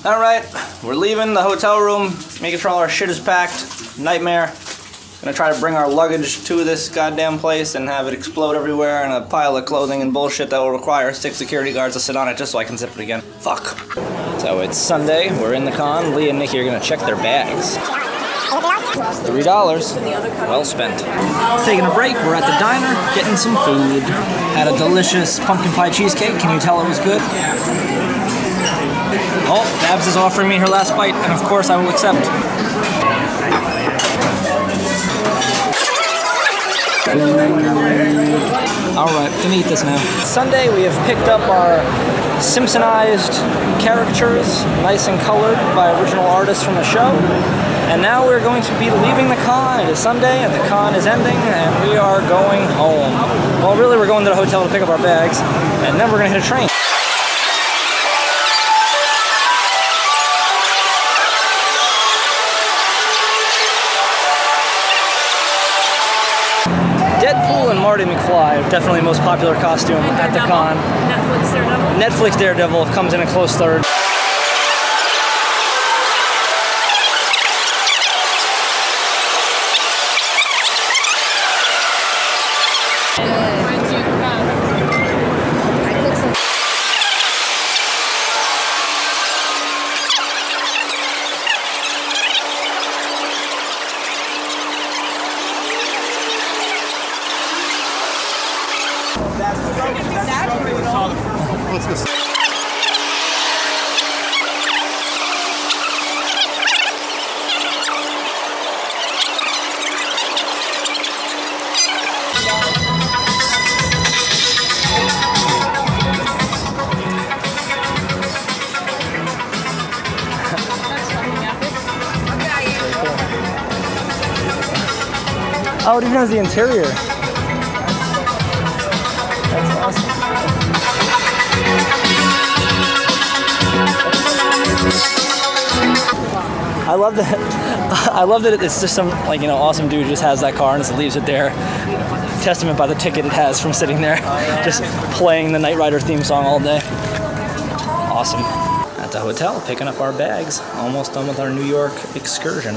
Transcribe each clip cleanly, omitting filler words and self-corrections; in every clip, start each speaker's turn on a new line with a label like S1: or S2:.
S1: All right, we're leaving the hotel room, making sure all our shit is packed. Nightmare. Gonna try to bring our luggage to this goddamn place and have it explode everywhere in a pile of clothing and bullshit that will require 6 security guards to sit on it just so I can zip it again. Fuck. So it's Sunday, we're in the con. Lee and Nikki are gonna check their bags. $3. Well spent. Taking a break, we're at the diner, getting some food. Had a delicious pumpkin pie cheesecake. Can you tell it was good? Oh, Babs is offering me her last bite, and of course I will accept. Alright, can eat this now. Sunday, we have picked up our Simpson-ized caricatures, nice and colored by original artists from the show. And now we're going to be leaving the con. It is Sunday, and the con is ending, and we are going home. Well, really, we're going to the hotel to pick up our bags, and then we're going to hit a train. Deadpool and Marty McFly, definitely the most popular costume at the con.
S2: Netflix Daredevil?
S1: Netflix Daredevil comes in a close third.
S3: Let's go.
S1: Oh, it even has the interior. That's awesome. I love that. I love that it's just some, like, you know, awesome dude who just has that car and just leaves it there. Testament by the ticket it has from sitting there, just playing the Knight Rider theme song all day. Awesome. At the hotel, picking up our bags. Almost done with our New York excursion.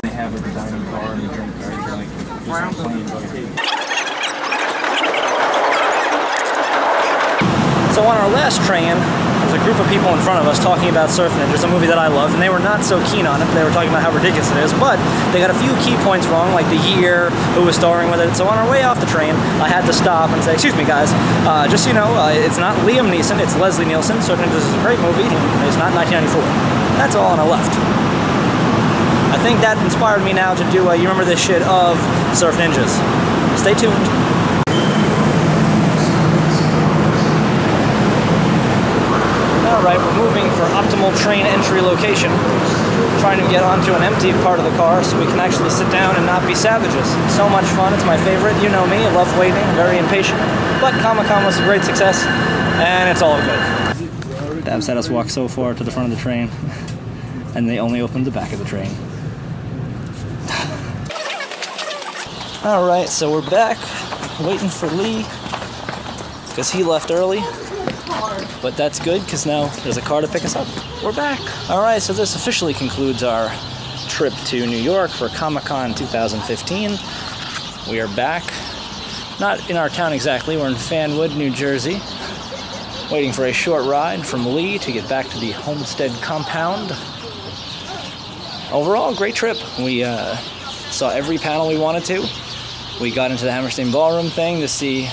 S4: They have a dining car and a drink car, like just playing.
S1: So on our last train, there's a group of people in front of us talking about Surf Ninjas, a movie that I love, and they were not so keen on it. They were talking about how ridiculous it is, but they got a few key points wrong, like the year, who was starring with it. So on our way off the train, I had to stop and say, excuse me guys, just so you know, it's not Liam Neeson, it's Leslie Nielsen. Surf Ninjas is a great movie, it's not 1994. That's all, and I left. I think that inspired me now to do a You Remember This Shit of Surf Ninjas. Stay tuned. Alright, we're moving for optimal train entry location. Trying to get onto an empty part of the car so we can actually sit down and not be savages. So much fun, it's my favorite. You know me, I love waiting, I'm very impatient. But Comic-Con was a great success, and it's all good. Babs had us walk so far to the front of the train, and they only opened the back of the train. Alright, so we're back, waiting for Lee, because he left early. But that's good, because now there's a car to pick us up. We're back. Alright, so this officially concludes our trip to New York for Comic-Con 2015. We are back. Not in our town exactly, we're in Fanwood, New Jersey. Waiting for a short ride from Lee to get back to the Homestead compound. Overall, great trip. We saw every panel we wanted to. We got into the Hammerstein Ballroom thing to see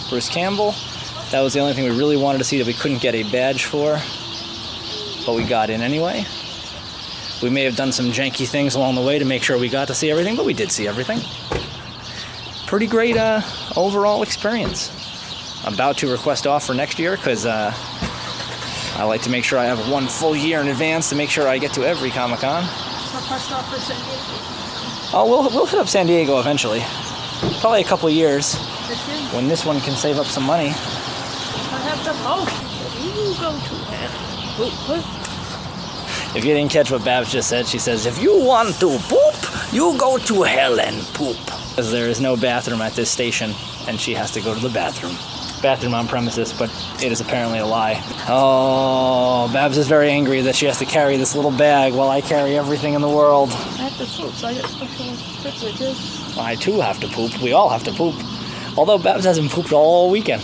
S1: Bruce Campbell. That was the only thing we really wanted to see that we couldn't get a badge for, but we got in anyway. We may have done some janky things along the way to make sure we got to see everything, but we did see everything. Pretty great overall experience. About to request off for next year, because I like to make sure I have 1 full year in advance to make sure I get to every Comic-Con.
S2: Request off for San Diego?
S1: Oh, we'll hit up San Diego eventually. Probably a couple of years,
S2: This year?
S1: when this one can save up some money.
S2: I have the most. You go to hell.
S1: If you didn't catch what Babs just said, she says, if you want to poop, you go to hell and poop. Because there is no bathroom at this station, and she has to go to the bathroom. bathroom on premises, but it is apparently a lie. Oh, Babs is very angry that she has to carry this little bag while I carry everything in the world.
S2: I have to poop, so I get special privileges.
S1: I too have to poop. We all have to poop. Although Babs hasn't pooped all weekend.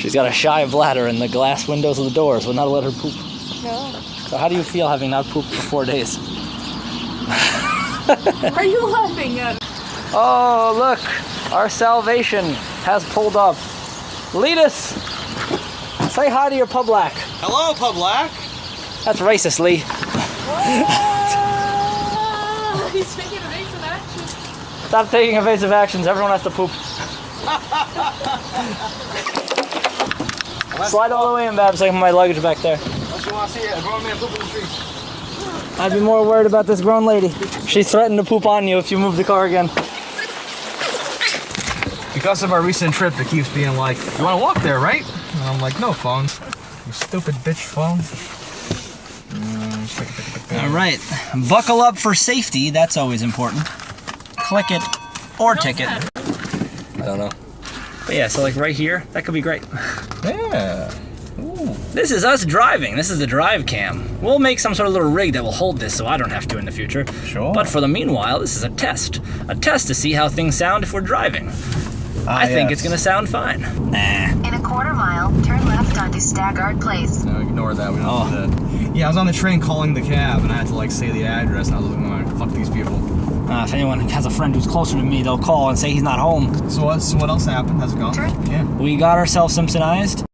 S1: She's got a shy bladder and the glass windows of the doors would not let her poop.
S2: No.
S1: So how do you feel having not pooped for 4 days?
S2: What are you laughing at?
S1: Oh, look. Our salvation has pulled up. Lead us. Say hi to your public.
S3: Hello, Public.
S1: That's racist, Lee.
S2: He's taking evasive action.
S1: Stop taking evasive actions. Everyone has to poop. Slide all the way in, Babs, so I can put my luggage back there.
S3: Unless you want to see a grown man poop in the streets.
S1: I'd be more worried about this grown lady. She threatened to poop on you if you move the car again.
S3: Because of our recent trip, it keeps being like, you want to walk there, right? And I'm like, no, phone. You stupid bitch phone.
S1: All right, buckle up for safety. That's always important. Click it or ticket.
S3: I don't know.
S1: But yeah, so like right here, that could be great.
S3: Yeah. Ooh.
S1: This is us driving. This is the drive cam. We'll make some sort of little rig that will hold this so I don't have to in the future.
S3: Sure.
S1: But for the meanwhile, this is a test. A test to see how things sound if we're driving. I think it's gonna sound fine. Nah.
S5: In a quarter mile, turn left onto Staggart Place.
S3: No, ignore that. We don't do that. Yeah, I was on the train calling the cab, and I had to like say the address, and I was like, fuck these people.
S1: If anyone has a friend who's closer to me, they'll call and say he's not home.
S3: So what else happened? How's it going? Yeah.
S1: We got ourselves Simpson-ized.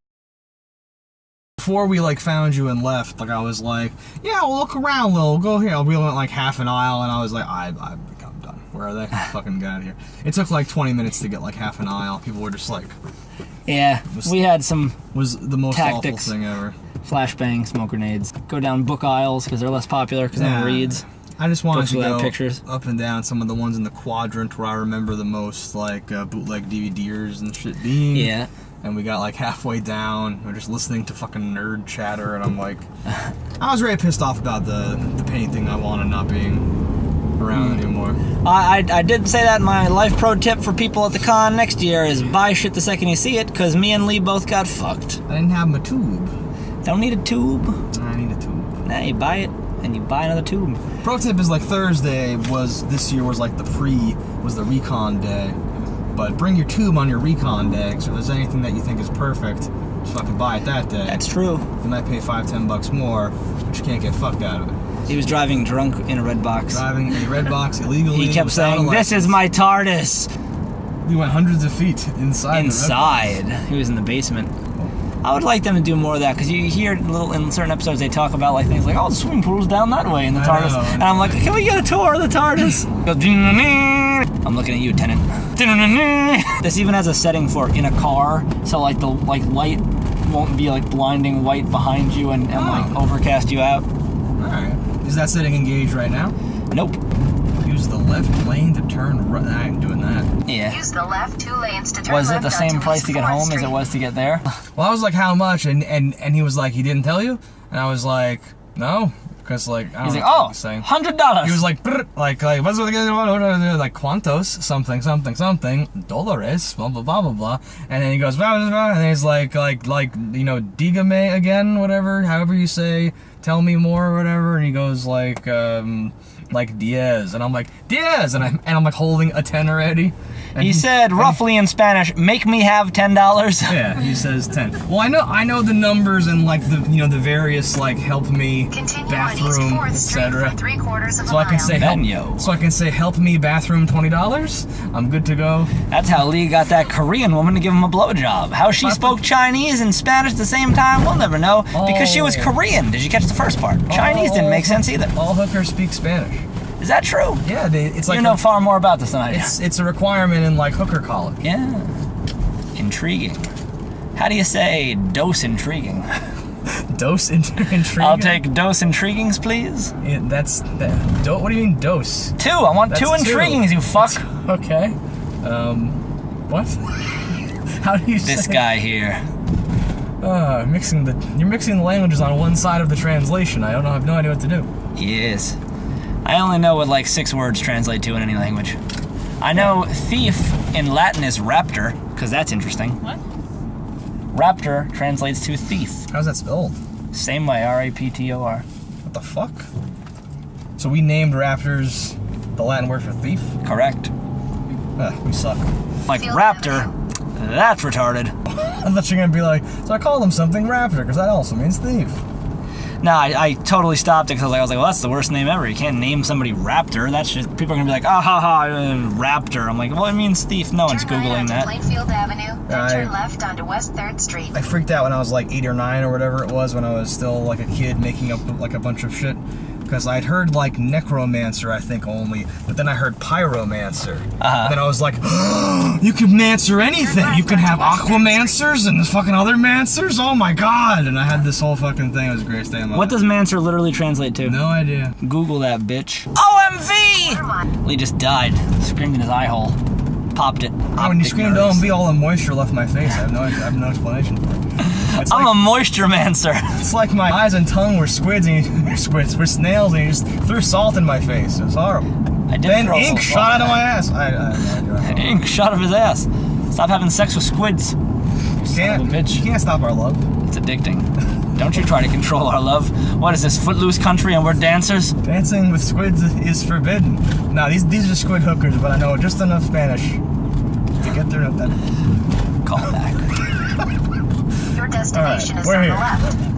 S3: Before we like found you and left, like I was like, yeah, we'll look around, we'll go here. We went like half an aisle, and I was like, I'm done. Where are they? Fucking get out of here. It took like 20 minutes to get like half an aisle. People were just like,
S1: yeah, we had some
S3: was the most
S1: tactics.
S3: awful thing ever.
S1: Flashbang, smoke grenades. Go down book aisles because they're less popular because no one reads.
S3: I just wanted
S1: Books
S3: to
S1: without
S3: go
S1: pictures.
S3: up and down some of the ones in the quadrant where I remember the most, like bootleg DVDs and shit being.
S1: Yeah.
S3: And we got like halfway down, we're just listening to fucking nerd chatter, and I'm like, I was very pissed off about the painting I wanted not being around anymore.
S1: I did say that my life pro tip for people at the con next year is buy shit the second you see it, because me and Lee both got fucked.
S3: I didn't have my tube.
S1: Don't need a tube.
S3: I need a tube.
S1: Nah, you buy it and you buy another tube.
S3: Pro tip is like Thursday this year was like the recon day. But bring your tube on your recon day, so if there's anything that you think is perfect, just fucking buy it that day.
S1: That's true.
S3: You might pay $5-10 more, but you can't get fucked out of it.
S1: He was driving drunk in a red box.
S3: Driving in a red box illegally.
S1: He kept saying, "This is my TARDIS."
S3: We went hundreds of feet inside.
S1: Inside. He was in the basement. I would like them to do more of that, because you hear in certain episodes they talk about like things like, oh, the swimming pool's down that way in the TARDIS. And I'm like, can we get a tour of the TARDIS? I'm looking at you, Tenant. This even has a setting for in a car, so like the light won't be like blinding white behind you and like overcast you out.
S3: Alright. Is that setting engaged right now?
S1: Nope.
S3: Use the left lane to turn right. I ain't doing that.
S1: Yeah.
S5: Use the left 2 lanes to turn
S1: Was it
S5: left
S1: the same
S5: onto
S1: price to get
S5: 4th
S1: home
S5: Street.
S1: as it was to get there?
S3: Well, I was like, how much? And he was like, he didn't tell you? And I was like, no. Because like, I don't
S1: He's
S3: know
S1: like,
S3: what
S1: oh,
S3: he was saying.
S1: $100.
S3: He was like, like, what's like, cuantos, something, dólares, blah, blah, blah, blah, blah. And then he goes, blah, blah, blah, and then he's like, you know, dígame again, whatever, however you say, tell me more, or whatever. And he goes like Diaz. And I'm like, Diaz! And I'm like holding a 10 already. And
S1: He said roughly in Spanish, make me have $10.
S3: Yeah, he says 10. Well, I know the numbers and like the the various like help me
S5: Continue
S3: bathroom,
S5: on East 4th Street
S3: etc.
S5: for 3/4 of a
S3: So I can
S5: mile.
S3: say
S1: Benyo.
S3: so I can say help me bathroom $20. I'm good to go.
S1: That's how Lee got that Korean woman to give him a blowjob. How she spoke Chinese and Spanish at the same time, we'll never know. Because she was Korean. Did you catch the first part? Chinese didn't make sense either.
S3: All hookers speak Spanish.
S1: Is that true?
S3: Yeah, it's like
S1: You know far more about this than I do.
S3: it's a requirement in like hooker college.
S1: Yeah. Intriguing. How do you say dose intriguing?
S3: Dose intriguing.
S1: I'll take dose intriguings, please.
S3: Yeah, what do you mean dose?
S1: 2. I want 2
S3: That's 2.
S1: intriguings, you fuck.
S3: Okay. What? How do you say?
S1: This guy here.
S3: You're mixing the languages on one side of the translation. I have no idea what to do.
S1: Yes. I only know what like 6 words translate to in any language. I know thief in Latin is raptor, because that's interesting.
S2: What?
S1: Raptor translates to thief.
S3: How's that spelled?
S1: Same way, R-A-P-T-O-R.
S3: What the fuck? So we named raptors the Latin word for thief?
S1: Correct.
S3: We suck.
S1: Like raptor, that's retarded.
S3: I thought you were gonna be like, so I called him something raptor, because that also means thief.
S1: No, I totally stopped it because I was like, well, that's the worst name ever. You can't name somebody raptor. That's just, people are gonna be like, ah ha ha, raptor. I'm like, well, it means thief. No one's
S5: Turn right
S1: Googling
S5: onto
S1: that.
S5: Plainfield Avenue, then
S3: I-
S5: turn left onto West 3rd Street.
S3: I freaked out when I was like 8 or 9 or whatever it was, when I was still like a kid making up like a bunch of shit. Because I'd heard like necromancer, I think, only, but then I heard pyromancer. And then I was like, oh, you can mancer anything. You can have aquamancers and fucking other mancers. Oh my god! And I had this whole fucking thing. It was the greatest day of my life.
S1: What does mancer literally translate to?
S3: No idea.
S1: Google that, bitch. OMV! Lee just died. Screamed in his eye hole. Popped it.
S3: Oh, when you screamed OMB, all the moisture left my face. I have no explanation for it. It's
S1: I'm
S3: like,
S1: a moisture mancer.
S3: it's like my eyes and tongue were squids and were snails, and you just threw salt in my face. It was horrible.
S1: I did
S3: Then
S1: throw
S3: ink
S1: some
S3: shot out of
S1: salt.
S3: my ass. I have no idea.
S1: Ink shot of his ass. Stop having sex with squids. Son of a bitch.
S3: You can't stop our love.
S1: It's addicting. Don't you try to control our love. What is this, Footloose country and we're dancers?
S3: Dancing with squids is forbidden. No, these are squid hookers, but I know just enough Spanish to get through that.
S1: Call back.
S5: Your destination is
S3: we're
S5: on
S3: here.
S5: the left.